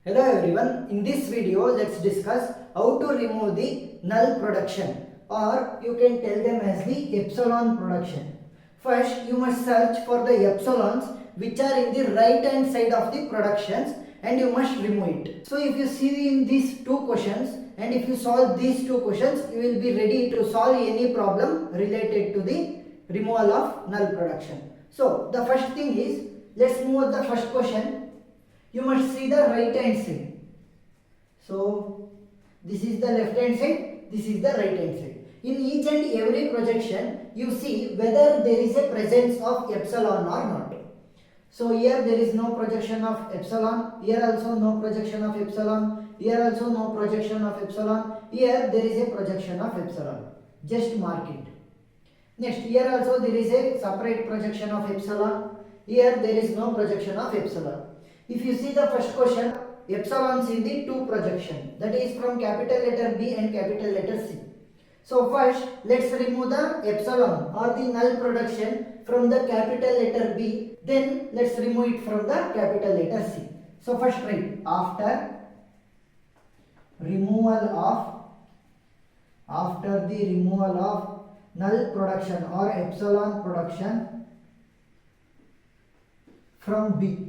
Hello everyone, in this video let's discuss how to remove the null production, or you can tell them as the epsilon production. First you must search for the epsilons which are in the right hand side of the productions and you must remove it. So if you see in these two questions and if you solve these two questions, you will be ready to solve any problem related to the removal of null production. So the first thing is, let's move on the first question. You must see the right hand side. So this is the left hand side, this is the right hand side. In each and every projection you see whether there is a presence of epsilon or not. So here there is no projection of epsilon, here also no projection of epsilon, here also no projection of epsilon, here there is a projection of epsilon. Just mark it. Next, here also there is a separate projection of epsilon, here there is no projection of epsilon. If you see the first question, epsilons in the two projection, that is from capital letter B and capital letter C. So first let's remove the epsilon or the null production from the capital letter B, then let's remove it from the capital letter C. So first write, after the removal of null production or epsilon production from B.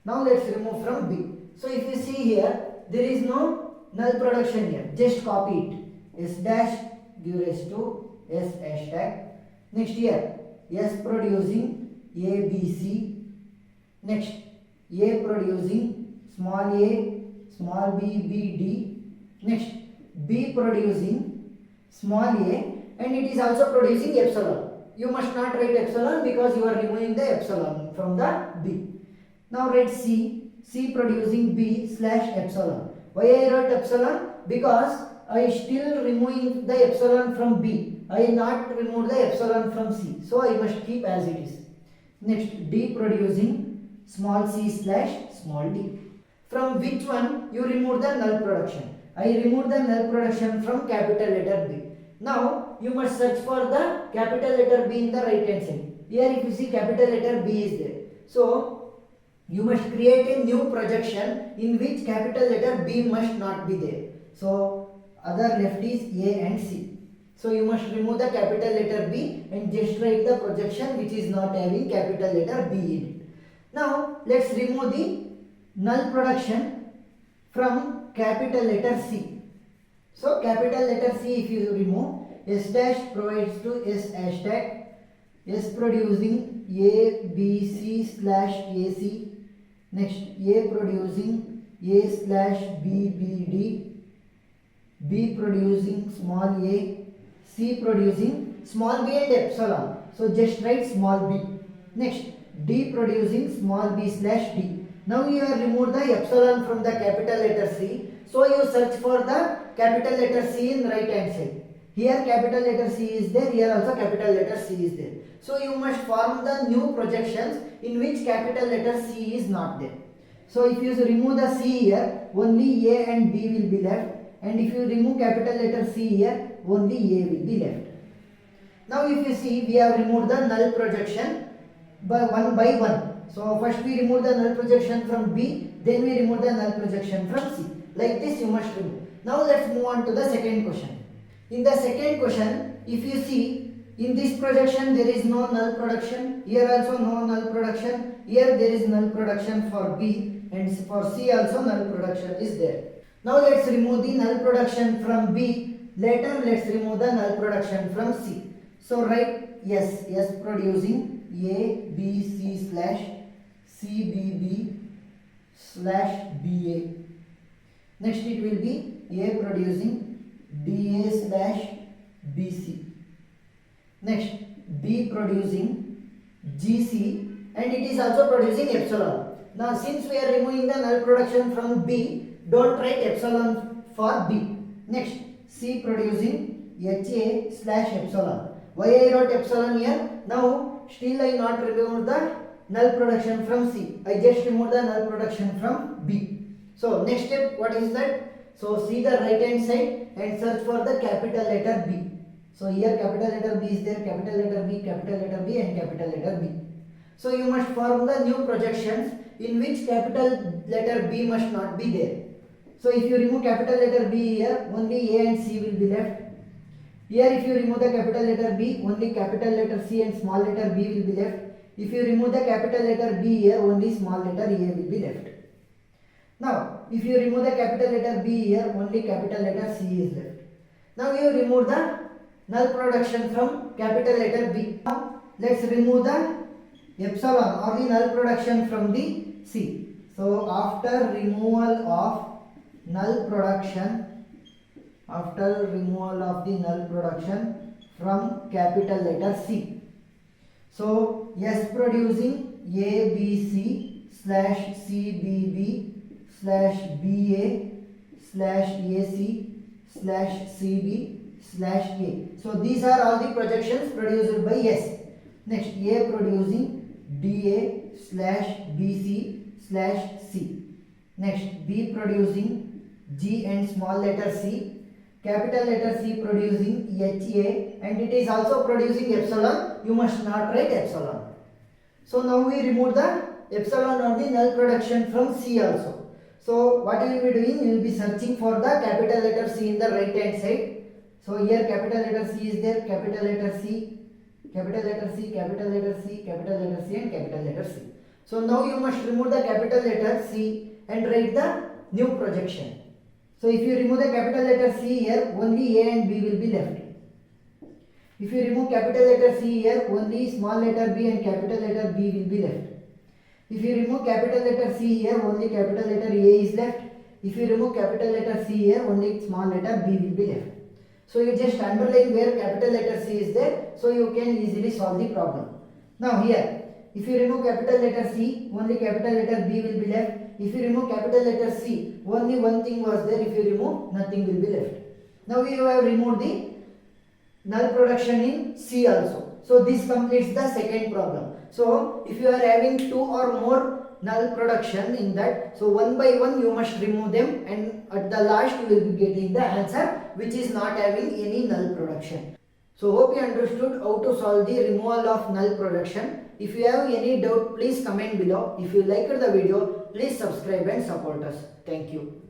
Now let's remove from B. So if you see here, there is no null production here. Just copy it. S dash give rise to S hashtag. Next here, S producing A, B, C. Next, A producing small a, small b, B, D. Next, B producing small a, and it is also producing epsilon. You must not write epsilon because you are removing the epsilon from the B. Now write C producing B slash epsilon. Why I wrote epsilon? Because I still removing the epsilon from B. I not remove the epsilon from C. So I must keep as it is. Next, D producing small c slash small d. From which one you remove the null production? I remove the null production from capital letter B. Now you must search for the capital letter B in the right hand side. Here if you see capital letter B is there. So you must create a new projection in which capital letter B must not be there. So other left is A and C. So you must remove the capital letter B and just write the projection which is not having capital letter B in it. Now let's remove the null production from capital letter C. So capital letter C if you remove, S dash provides to S hashtag, S producing A, B, C slash AC. Next, A producing A slash B, B, D. B producing small a, C producing small b and epsilon. So just write small b. Next, D producing small b slash D. Now you have removed the epsilon from the capital letter C. So you search for the capital letter C in right hand side. Here capital letter C is there, here also capital letter C is there. So you must form the new projections in which capital letter C is not there. So if you remove the C here, only A and B will be left. And if you remove capital letter C here, only A will be left. Now if you see, we have removed the null projection by one. So first we remove the null projection from B, then we remove the null projection from C. Like this you must remove. Now let's move on to the second question. In the second question, if you see, in this projection there is no null production, here also no null production, here there is null production for B, and for C also null production is there. Now let's remove the null production from B, later let's remove the null production from C. So write S producing A, B, C slash C, B, B slash B, A. Next it will be A producing D, A slash B, C. Next, B producing GC, and it is also producing epsilon. Now since we are removing the null production from B, don't write epsilon for B. Next, C producing HA slash epsilon. Why I wrote epsilon here? Now still I not removed the null production from C. I just removed the null production from B. So next step, what is that? So see the right hand side and search for the capital letter B. So here capital letter B is there, capital letter B, and capital letter B. So you must form the new projections in which capital letter B must not be there. So if you remove capital letter B here, only A and C will be left. Here if you remove the capital letter B, only capital letter C and small letter B will be left. If you remove the capital letter B here, only small letter A will be left. Now, if you remove the capital letter B here, only capital letter C is left. Now you remove the null production from capital letter B. Now let's remove the epsilon or the null production from the C. So after removal of null production, from capital letter C. So S producing ABC slash CBB slash BA slash AC slash CB slash A. So these are all the projections produced by S. Next, A producing DA slash BC slash C. Next, B producing G and small letter C. Capital letter C producing HA, and it is also producing epsilon. You must not write epsilon. So now we remove the epsilon or the null production from C also. So what you will be doing, you will be searching for the capital letter C in the right hand side. So here capital letter C is there, capital letter C, capital letter C, capital letter C, capital letter C and capital letter C. So now you must remove the capital letter C and write the new projection. So if you remove the capital letter C here, only A and B will be left. If you remove capital letter C here, only small letter B and capital letter B will be left. If you remove capital letter C here, only capital letter A is left. If you remove capital letter C here, only small letter B will be left. So you just underline where capital letter C is there, so you can easily solve the problem. Now here, if you remove capital letter C, only capital letter B will be left. If you remove capital letter C, only one thing was there. If you remove, nothing will be left. Now we have removed the null production in C also. So this completes the second problem. So if you are having two or more null production in that, so one by one you must remove them, and at the last you will be getting the answer which is not having any null production. So hope you understood how to solve the removal of null production. If you have any doubt, please comment below. If you liked the video, please subscribe and support us. Thank you.